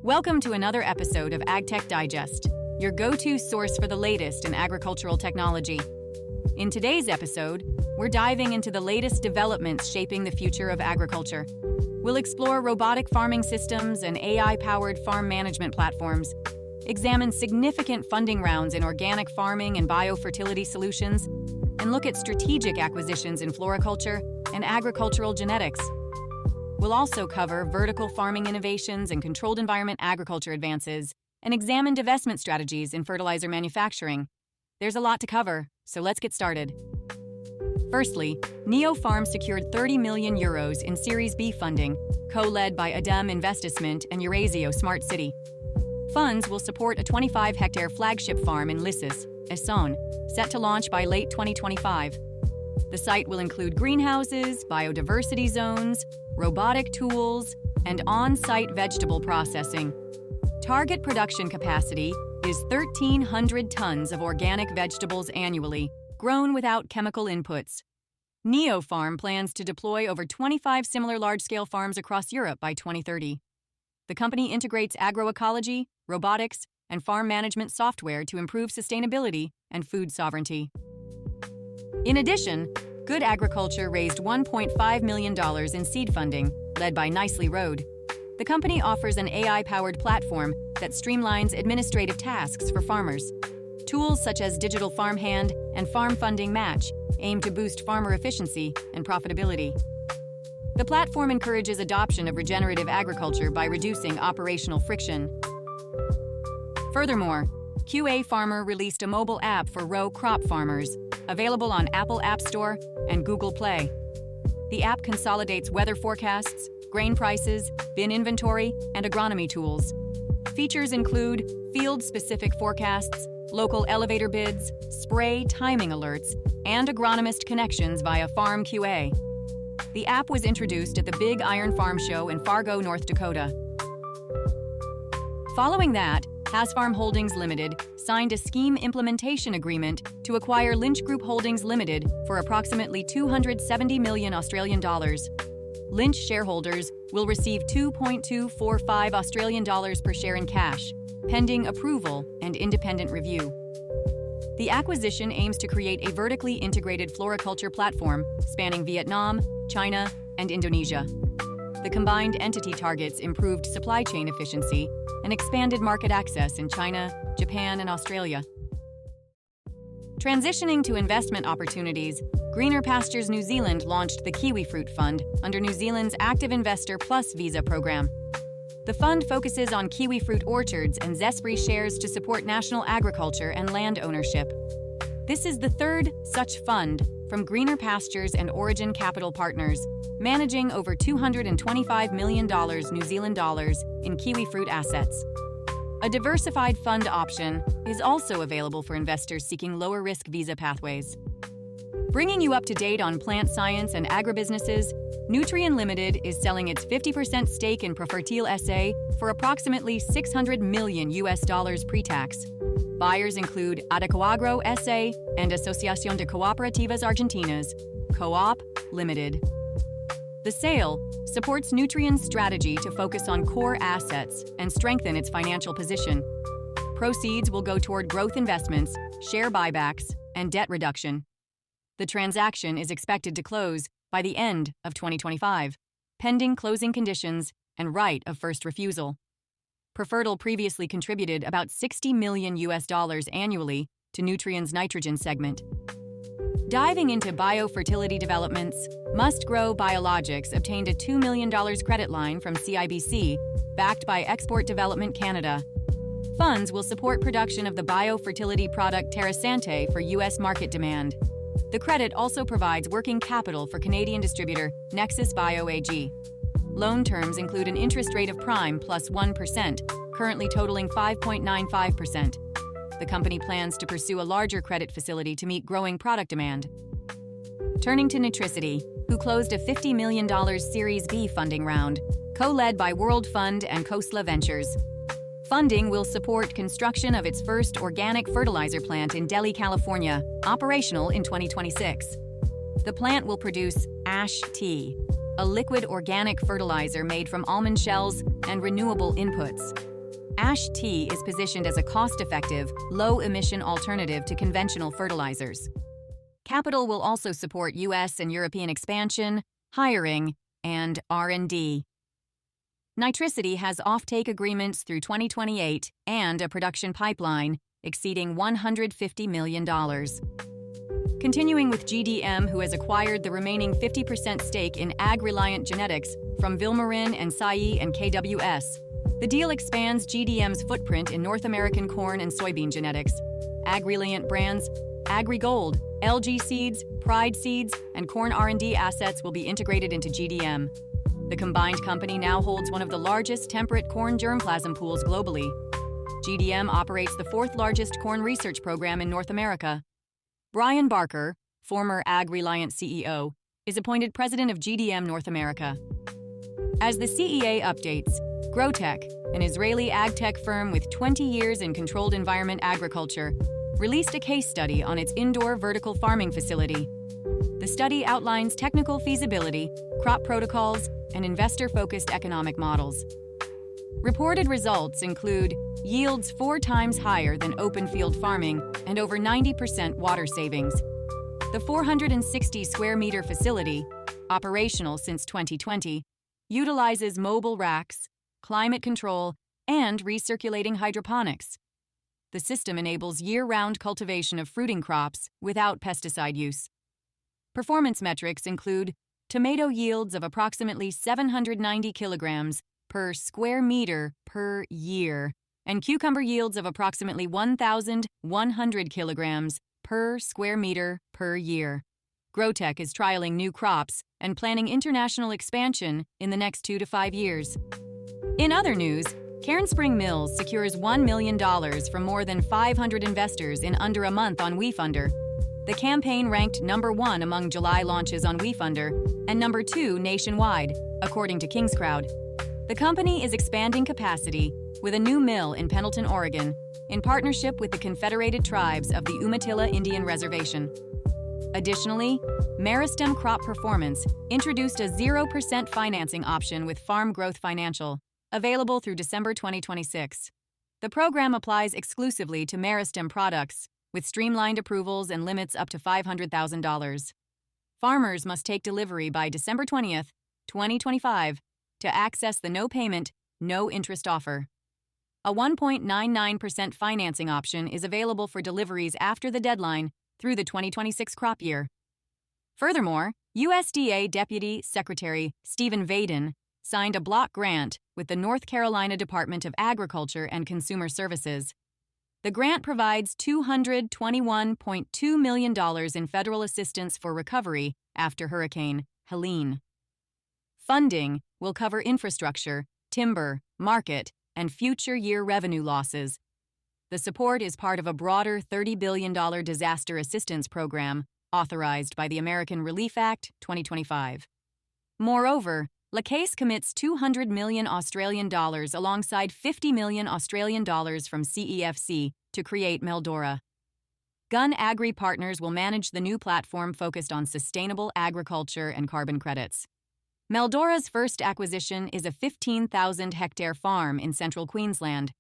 Welcome to another episode of AgTech Digest, your go-to source for the latest in agricultural technology. In today's episode, we're diving into the latest developments shaping the future of agriculture. We'll explore robotic farming systems and AI-powered farm management platforms, examine significant funding rounds in organic farming and biofertility solutions, and look at strategic acquisitions in floriculture and agricultural genetics. We'll also cover vertical farming innovations and controlled environment agriculture advances, and examine divestment strategies in fertilizer manufacturing. There's a lot to cover, so let's get started. Firstly, Neo Pharm secured 30 million euros in Series B funding, co-led by Adem Investissement and Eurazeo Smart City. Funds will support a 25-hectare flagship farm in Lisses, Essonne, set to launch by late 2025. The site will include greenhouses, biodiversity zones, robotic tools, and on-site vegetable processing. Target production capacity is 1,300 tons of organic vegetables annually, grown without chemical inputs. Neo Pharm plans to deploy over 25 similar large-scale farms across Europe by 2030. The company integrates agroecology, robotics, and farm management software to improve sustainability and food sovereignty. In addition, Good Agriculture raised $1.5 million in seed funding, led by Nicely Road. The company offers an AI-powered platform that streamlines administrative tasks for farmers. Tools such as Digital Farmhand and Farm Funding Match aim to boost farmer efficiency and profitability. The platform encourages adoption of regenerative agriculture by reducing operational friction. Furthermore, kiwifruit released a mobile app for row crop farmers, available on Apple App Store and Google Play. The app consolidates weather forecasts, grain prices, bin inventory, and agronomy tools. Features include field-specific forecasts, local elevator bids, spray timing alerts, and agronomist connections via Farm QA. The app was introduced at the Big Iron Farm Show in Fargo, North Dakota. Following that, Hasfarm Holdings Limited signed a scheme implementation agreement to acquire Lynch Group Holdings Limited for approximately 270 million Australian dollars. Lynch shareholders will receive 2.245 Australian dollars per share in cash, pending approval and independent review. The acquisition aims to create a vertically integrated floriculture platform spanning Vietnam, China, and Indonesia. The combined entity targets improved supply chain efficiency and expanded market access in China, Japan, and Australia. Transitioning to investment opportunities, Greener Pastures New Zealand launched the Kiwifruit Fund under New Zealand's Active Investor Plus Visa program. The fund focuses on kiwifruit orchards and zespri shares to support national agriculture and land ownership. This is the third such fund from Greener Pastures and Origin Capital Partners, managing over $225 million New Zealand dollars in kiwifruit assets. A diversified fund option is also available for investors seeking lower-risk visa pathways. Bringing you up to date on plant science and agribusinesses, Nutrien Limited is selling its 50% stake in Profertil SA for approximately $600 million pre-tax. Buyers include Adecoagro SA and Asociación de Cooperativas Argentinas, Co-op Limited. The sale supports Nutrien's strategy to focus on core assets and strengthen its financial position. Proceeds will go toward growth investments, share buybacks, and debt reduction. The transaction is expected to close by the end of 2025, pending closing conditions and right of first refusal. Profertil previously contributed about $60 million annually to Nutrien's nitrogen segment. Diving into biofertility developments, Must Grow Biologics obtained a $2 million credit line from CIBC, backed by Export Development Canada. Funds will support production of the biofertility product Terrasante for U.S. market demand. The credit also provides working capital for Canadian distributor Nexus Bio AG. Loan terms include an interest rate of prime plus 1%, currently totaling 5.95%. The company plans to pursue a larger credit facility to meet growing product demand. Turning to Nitricity, who closed a $50 million Series B funding round, co-led by World Fund and Khosla Ventures. Funding will support construction of its first organic fertilizer plant in Delhi, California, operational in 2026. The plant will produce ash tea, a liquid organic fertilizer made from almond shells, and renewable inputs. Ash tea is positioned as a cost-effective, low-emission alternative to conventional fertilizers. Capital will also support U.S. and European expansion, hiring, and R&D. Nitricity has offtake agreements through 2028 and a production pipeline exceeding $150 million. Continuing with GDM, who has acquired the remaining 50% stake in Ag-Reliant Genetics from Vilmorin and Sayi and KWS. The deal expands GDM's footprint in North American corn and soybean genetics. Ag-Reliant brands, AgriGold, LG Seeds, Pride Seeds, and corn R&D assets will be integrated into GDM. The combined company now holds one of the largest temperate corn germplasm pools globally. GDM operates the fourth-largest corn research program in North America. Brian Barker, former Ag-Reliant CEO, is appointed president of GDM North America. As the CEA updates, Grotec, an Israeli AgTech firm with 20 years in controlled environment agriculture, released a case study on its indoor vertical farming facility. The study outlines technical feasibility, crop protocols, and investor-focused economic models. Reported results include yields 4 times higher than open-field farming and over 90% water savings. The 460 square meter facility, operational since 2020, utilizes mobile racks, climate control, and recirculating hydroponics. The system enables year-round cultivation of fruiting crops without pesticide use. Performance metrics include tomato yields of approximately 790 kilograms per square meter per year, and cucumber yields of approximately 1,100 kilograms per square meter per year. Grotec is trialing new crops and planning international expansion in the next 2 to 5 years. In other news, Cairn Spring Mills secures $1 million from more than 500 investors in under a month on WeFunder. The campaign ranked #1 among July launches on WeFunder and #2 nationwide, according to Kingscrowd. The company is expanding capacity with a new mill in Pendleton, Oregon, in partnership with the Confederated Tribes of the Umatilla Indian Reservation. Additionally, Meristem Crop Performance introduced a 0% financing option with Farm Growth Financial, available through December 2026. The program applies exclusively to Meristem products, with streamlined approvals and limits up to $500,000. Farmers must take delivery by December 20th, 2025, to access the no-payment, no-interest offer. A 1.99% financing option is available for deliveries after the deadline through the 2026 crop year. Furthermore, USDA Deputy Secretary Stephen Vaden signed a block grant with the North Carolina Department of Agriculture and Consumer Services. The grant provides $221.2 million in federal assistance for recovery after Hurricane Helene. Funding will cover infrastructure, timber, market, and future year revenue losses. The support is part of a broader $30 billion disaster assistance program authorized by the American Relief Act 2025. Moreover, La Caisse commits $200 million Australian dollars alongside $50 million Australian dollars from CEFC to create Meldora. Gun Agri Partners will manage the new platform focused on sustainable agriculture and carbon credits. Meldora's first acquisition is a 15,000-hectare farm in central Queensland.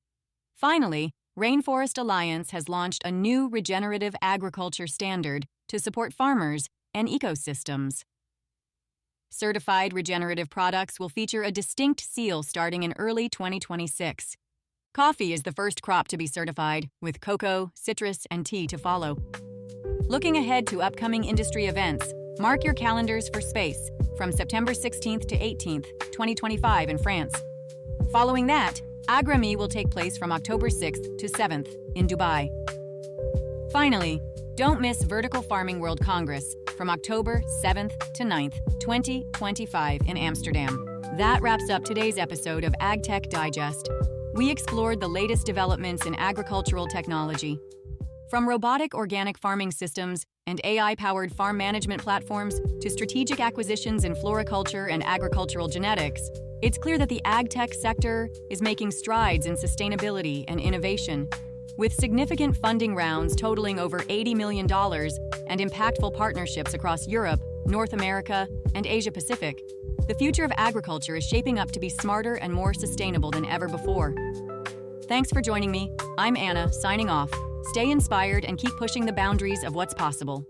Finally, Rainforest Alliance has launched a new regenerative agriculture standard to support farmers and ecosystems. Certified regenerative products will feature a distinct seal starting in early 2026. Coffee is the first crop to be certified, with cocoa, citrus, and tea to follow. Looking ahead to upcoming industry events, mark your calendars for Space from September 16th to 18th, 2025 in France. Following that, Agrami will take place from October 6th to 7th in Dubai. Finally, don't miss Vertical Farming World Congress from October 7th to 9th, 2025 in Amsterdam. That wraps up today's episode of AgTech Digest. We explored the latest developments in agricultural technology. From robotic organic farming systems and AI-powered farm management platforms to strategic acquisitions in floriculture and agricultural genetics, it's clear that the AgTech sector is making strides in sustainability and innovation. With significant funding rounds totaling over $80 million and impactful partnerships across Europe, North America, and Asia-Pacific, The future of agriculture is shaping up to be smarter and more sustainable than ever before. Thanks for joining me. I'm Anna, signing off. Stay inspired and keep pushing the boundaries of what's possible.